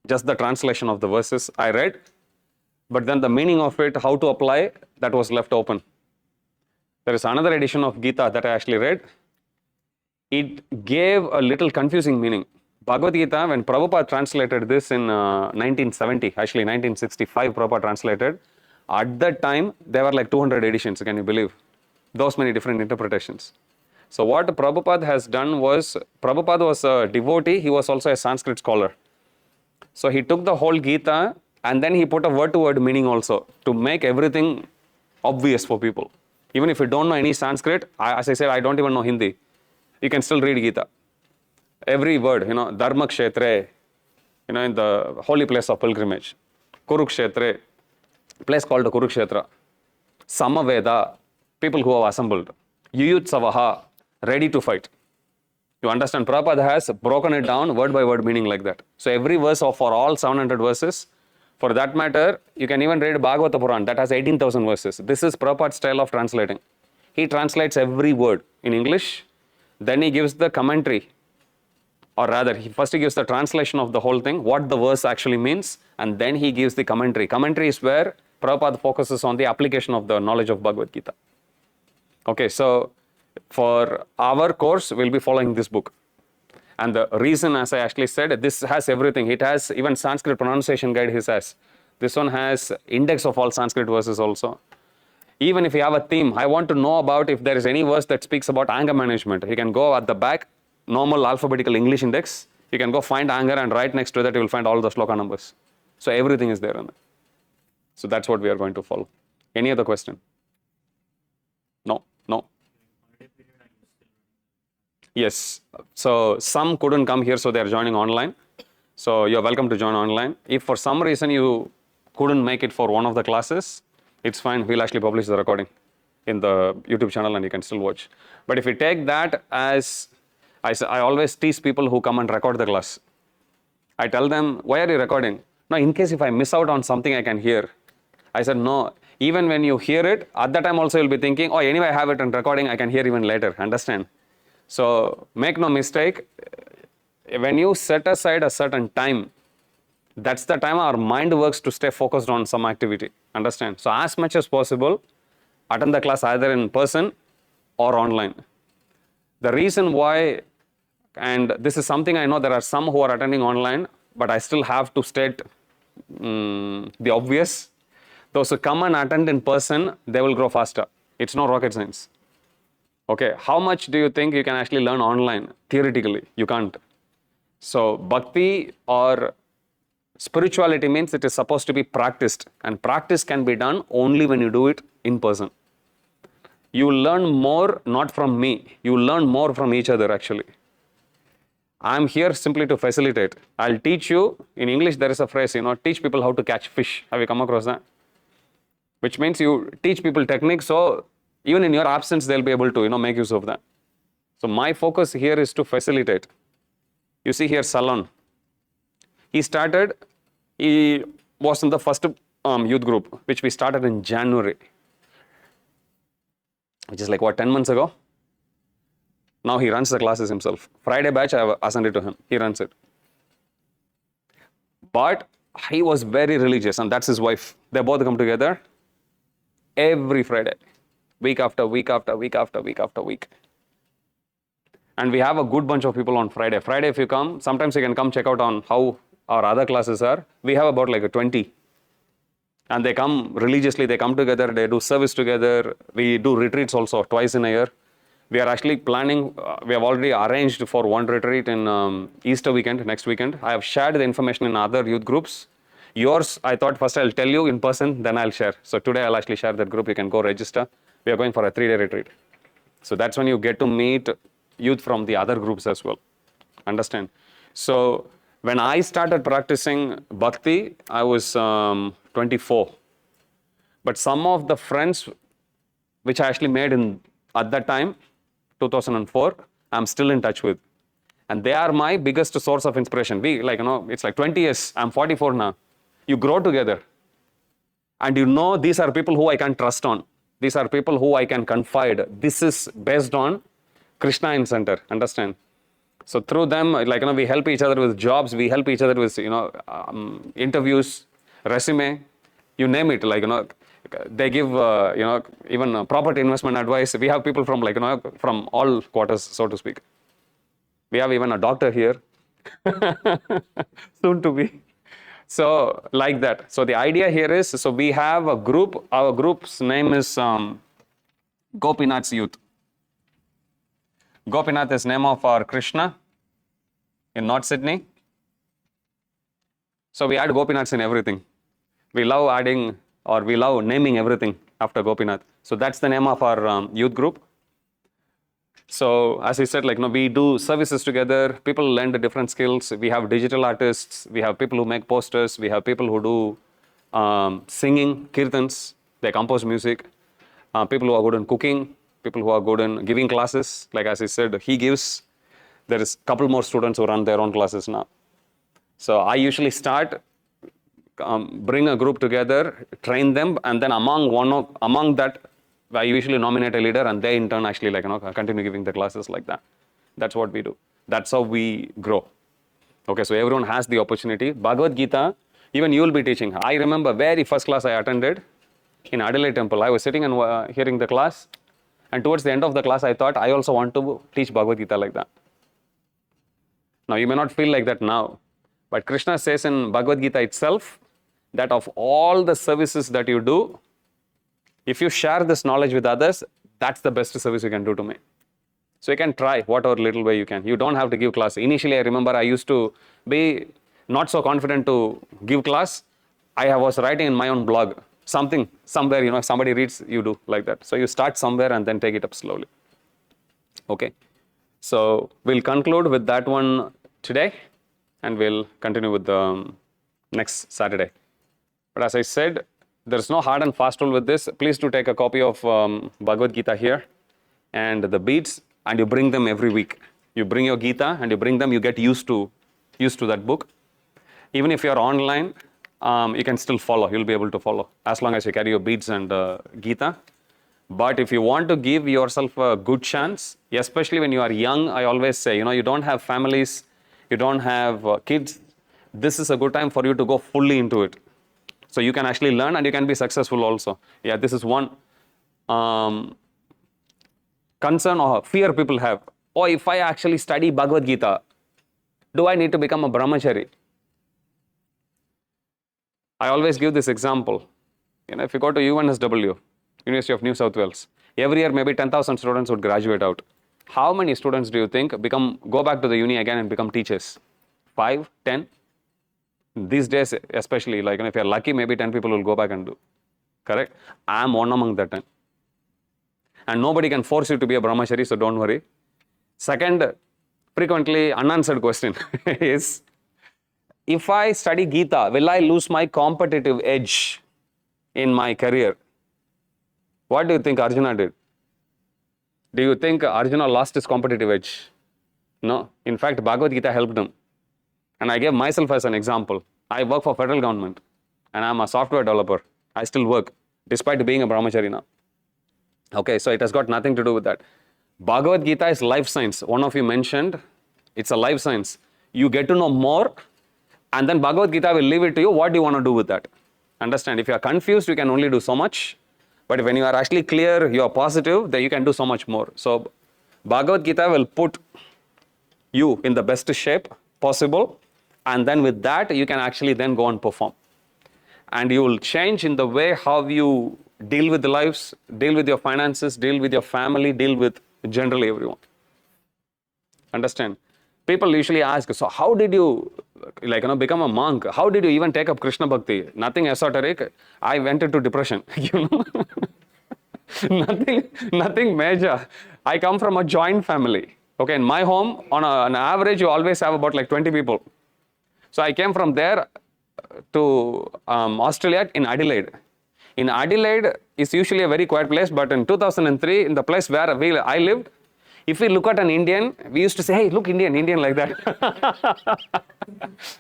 Just the translation of the verses I read, but then the meaning of it, how to apply, that was left open. There is another edition of Gita that I actually read. It gave a little confusing meaning. Bhagavad Gita, when Prabhupada translated this in 1970, actually 1965 Prabhupada translated, at that time there were like 200 editions, can you believe? Those many different interpretations. So what Prabhupada has done was, Prabhupada was a devotee, he was also a Sanskrit scholar. So he took the whole Gita and then he put a word-to-word meaning also to make everything obvious for people. Even if you don't know any Sanskrit, as I said, I don't even know Hindi, you can still read Gita. Every word, Dharma Kshetre, in the holy place of pilgrimage. Kurukshetre, place called Kurukshetra. Samaveda, people who have assembled. Yuyutsavaha, ready to fight. You understand, Prabhupada has broken it down word by word meaning like that. So every verse for all 700 verses, for that matter, you can even read Bhagavata Puran, that has 18,000 verses. This is Prabhupada's style of translating. He translates every word in English, then he gives the commentary or rather, he gives the translation of the whole thing, what the verse actually means, and then he gives the commentary. Commentary is where Prabhupada focuses on the application of the knowledge of Bhagavad Gita. Okay, so for our course, we'll be following this book. And the reason, as I actually said, this has everything. It has even Sanskrit pronunciation guide, he says. This one has index of all Sanskrit verses also. Even if you have a theme, I want to know about if there is any verse that speaks about anger management. You can go at the back, normal alphabetical English index. You can go find anger, and right next to that, you will find all the sloka numbers. So everything is there in there. So that's what we are going to follow. Any other question? No. Yes. So some couldn't come here, so they are joining online. So you're welcome to join online. If for some reason you couldn't make it for one of the classes, it's fine. We'll actually publish the recording in the YouTube channel and you can still watch. But if you take that as, I always tease people who come and record the class. I tell them, why are you recording? No, in case if I miss out on something I can hear. I said, no, even when you hear it, at that time also you'll be thinking, oh, anyway, I have it in recording, I can hear even later, understand? So make no mistake, when you set aside a certain time, that's the time our mind works to stay focused on some activity, understand? So as much as possible, attend the class either in person or online. The reason why, and this is something I know there are some who are attending online, but I still have to state the obvious. Those who come and attend in person, they will grow faster. It's no rocket science. Okay, how much do you think you can actually learn online? Theoretically, you can't. So bhakti or spirituality means it is supposed to be practiced, and practice can be done only when you do it in person. You learn more not from me, you learn more from each other actually. I'm here simply to facilitate. I'll teach you, in English there is a phrase, teach people how to catch fish. Have you come across that? Which means you teach people techniques, so even in your absence, they'll be able to, make use of that. So my focus here is to facilitate. You see here, Salon. He was in the first youth group, which we started in January, which is like, 10 months ago? Now he runs the classes himself. Friday batch, I have assigned it to him. He runs it. But he was very religious, and that's his wife. They both come together every Friday, week after week after week after week after week. And we have a good bunch of people on Friday. Friday, if you come, sometimes you can come check out on how our other classes are. We have about like 20. And they come religiously, they come together, they do service together. We do retreats also twice in a year. We are actually planning, we have already arranged for one retreat in Easter weekend, next weekend. I have shared the information in other youth groups. Yours, I thought first I'll tell you in person, then I'll share. So today I'll actually share that group. You can go register. We are going for a 3-day retreat. So that's when you get to meet youth from the other groups as well. Understand? So when I started practicing bhakti, I was 24. But some of the friends which I actually made at that time, 2004, I'm still in touch with. And they are my biggest source of inspiration. It's like 20 years, I'm 44 now. You grow together. And these are people who I can trust on. These are people who I can confide. This is based on Krishna in center, understand? So through them, we help each other with jobs, we help each other with, interviews, resume, you name it, they give, even property investment advice. We have people from, from all quarters, so to speak. We have even a doctor here, soon to be. So like that. So the idea here is, so we have a group, our group's name is Gopinath's Youth. Gopinath is name of our Krishna in North Sydney. So we add Gopinaths in everything. We love adding, or we love naming everything after Gopinath. So that's the name of our youth group. So as I said, we do services together. People learn the different skills. We have digital artists. We have people who make posters. We have people who do singing, kirtans. They compose music. People who are good in cooking. People who are good in giving classes. Like as I said, he gives. There is a couple more students who run their own classes now. So I usually start, bring a group together, train them, and then among that, I usually nominate a leader, and they in turn actually continue giving the classes like that. That's what we do. That's how we grow. Okay, so everyone has the opportunity. Bhagavad Gita, even you will be teaching. I remember very first class I attended in Adelaide Temple. I was sitting and hearing the class, and towards the end of the class, I thought I also want to teach Bhagavad Gita like that. Now, you may not feel like that now, but Krishna says in Bhagavad Gita itself that of all the services that you do, if you share this knowledge with others, that's the best service you can do to me. So you can try whatever little way you can. You don't have to give class. Initially, I remember I used to be not so confident to give class. I was writing in my own blog, something, somewhere, if somebody reads, you do like that. So you start somewhere and then take it up slowly. Okay. So we'll conclude with that one today, and we'll continue with the next Saturday. But as I said, there's no hard and fast rule with this. Please do take a copy of Bhagavad Gita here and the beads, and you bring them every week. You bring your Gita and you bring them, you get used to that book. Even if you're online, you can still follow. You'll be able to follow as long as you carry your beads and Gita. But if you want to give yourself a good chance, especially when you are young, I always say, you don't have families, you don't have kids, this is a good time for you to go fully into it. So you can actually learn and you can be successful also. Yeah, this is one concern or fear people have. Oh, if I actually study Bhagavad Gita, do I need to become a brahmachari? I always give this example. If you go to UNSW, University of New South Wales, every year maybe 10,000 students would graduate out. How many students do you think go back to the uni again and become teachers? 5, 10? These days, especially, if you're lucky, maybe 10 people will go back and do. Correct? I am one among that 10. And nobody can force you to be a brahmachari, so don't worry. Second, frequently unanswered question is, if I study Gita, will I lose my competitive edge in my career? What do you think Arjuna did? Do you think Arjuna lost his competitive edge? No. In fact, Bhagavad Gita helped him. And I gave myself as an example. I work for federal government and I'm a software developer. I still work despite being a brahmachari now. Okay, so it has got nothing to do with that. Bhagavad Gita is life science. One of you mentioned, it's a life science. You get to know more, and then Bhagavad Gita will leave it to you. What do you want to do with that? Understand, if you are confused, you can only do so much. But when you are actually clear, you are positive, then you can do so much more. So Bhagavad Gita will put you in the best shape possible, and then with that, you can actually then go and perform. And you will change in the way how you deal with the lives, deal with your finances, deal with your family, deal with generally everyone. Understand? People usually ask, so how did you become a monk? How did you even take up Krishna Bhakti? Nothing esoteric. I went into depression, Nothing major. I come from a joint family. Okay, in my home, on an average, you always have about 20 people. So I came from there to Australia in Adelaide. In Adelaide, it's usually a very quiet place, but in 2003, in the place where I lived, if we look at an Indian, we used to say, hey, look, Indian, like that.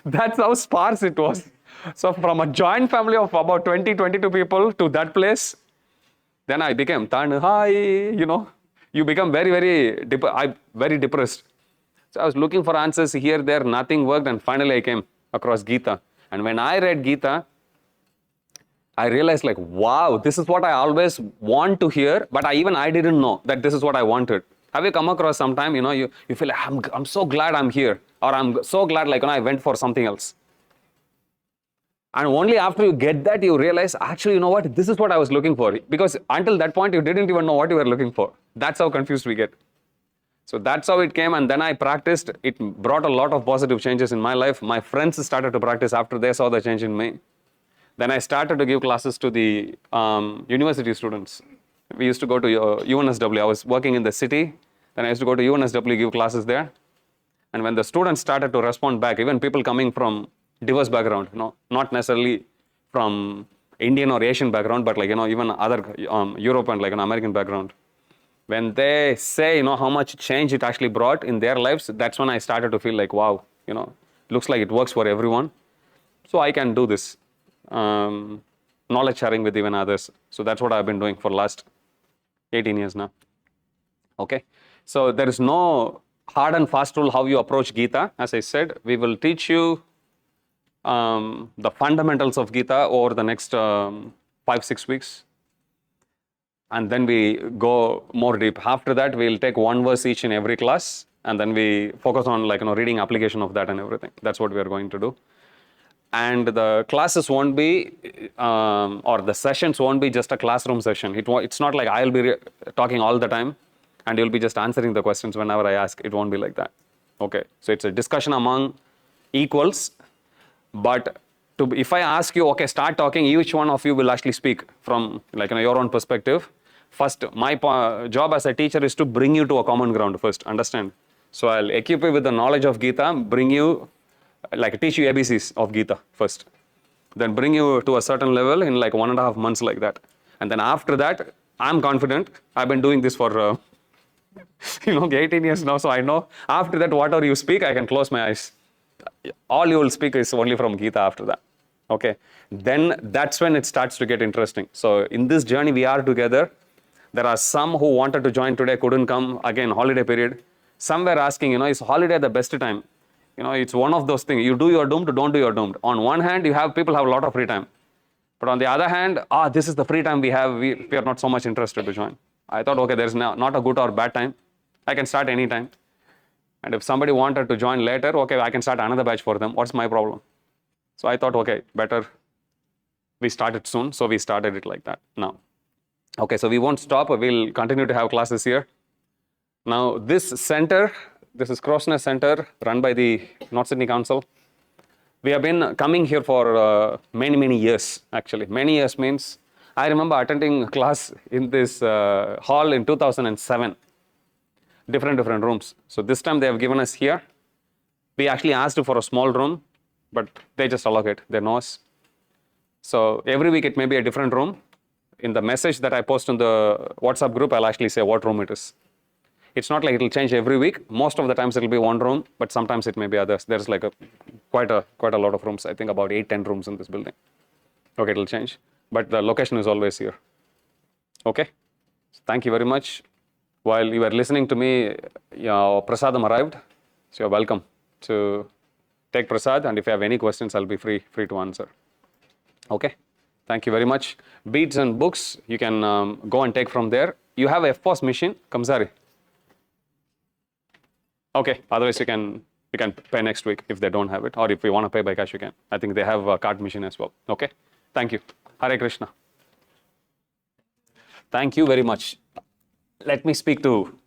That's how sparse it was. So from a joint family of about 20, 22 people to that place, then I became Tanhai, you become very depressed. So I was looking for answers here, there, nothing worked, and finally I came across Gita. And when I read Gita, I realized wow, this is what I always want to hear, but I didn't know that this is what I wanted. Have you come across sometime, you feel like, I'm so glad I'm here, or I'm so glad I went for something else. And only after you get that, you realize, actually, what, this is what I was looking for. Because until that point, you didn't even know what you were looking for. That's how confused we get. So that's how it came, and then I practiced. It brought a lot of positive changes in my life. My friends started to practice after they saw the change in me. Then I started to give classes to the university students. We used to go to UNSW. I was working in the city. Then I used to go to UNSW, give classes there. And when the students started to respond back, even people coming from diverse background, not necessarily from Indian or Asian background, but even other Europe and American background. When they say, how much change it actually brought in their lives, that's when I started to feel wow, looks like it works for everyone. So I can do this. Knowledge sharing with even others. So that's what I've been doing for the last 18 years now. Okay. So there is no hard and fast rule how you approach Gita. As I said, we will teach you the fundamentals of Gita over the next 5-6 weeks. And then we go more deep. After that, we'll take one verse each in every class, and then we focus on reading application of that and everything. That's what we are going to do. And the classes won't be, or the sessions won't be just a classroom session. It's not like I'll be talking all the time, and you'll be just answering the questions whenever I ask. It won't be like that. Okay, so it's a discussion among equals. But if I ask you, okay, start talking, each one of you will actually speak from your own perspective. First, my job as a teacher is to bring you to a common ground first, understand? So I'll equip you with the knowledge of Gita, bring you, teach you ABCs of Gita first. Then bring you to a certain level in 1.5 months like that. And then after that, I'm confident. I've been doing this for 18 years now, so I know after that, whatever you speak, I can close my eyes. All you will speak is only from Gita after that. Okay, then that's when it starts to get interesting. So in this journey we are together. There are some who wanted to join today, couldn't come, again holiday period. Some were asking, is holiday the best time? It's one of those things. You do your doomed, don't do your doomed. On one hand, people have a lot of free time. But on the other hand, this is the free time we have, we are not so much interested to join. I thought, okay, there's not a good or bad time. I can start anytime. And if somebody wanted to join later, okay, I can start another batch for them. What's my problem? So I thought, okay, better we start it soon. So we started it like that now. Okay, so we won't stop. We'll continue to have classes here. Now, this center, this is Krosner Center, run by the North Sydney Council. We have been coming here for many years, actually. Many years means, I remember attending class in this hall in 2007. Different rooms. So this time they have given us here. We actually asked for a small room, but they just allocate. They know us. So every week it may be a different room. In the message that I post in the WhatsApp group, I'll actually say what room it is. It's not like it'll change every week. Most of the times it'll be one room, but sometimes it may be others. There's quite a lot of rooms. I think about 8-10 rooms in this building. Okay, it'll change, but the location is always here. Okay, thank you very much. While you were listening to me, prasadam arrived. So you're welcome to take prasad, and if you have any questions, I'll be free to answer. Okay, thank you very much. Beads and books, you can go and take from there. You have a FPOS machine, Kamsari. Okay, otherwise you can pay next week if they don't have it, or if you want to pay by cash, you can. I think they have a card machine as well. Okay, thank you. Hare Krishna. Thank you very much. Let me speak to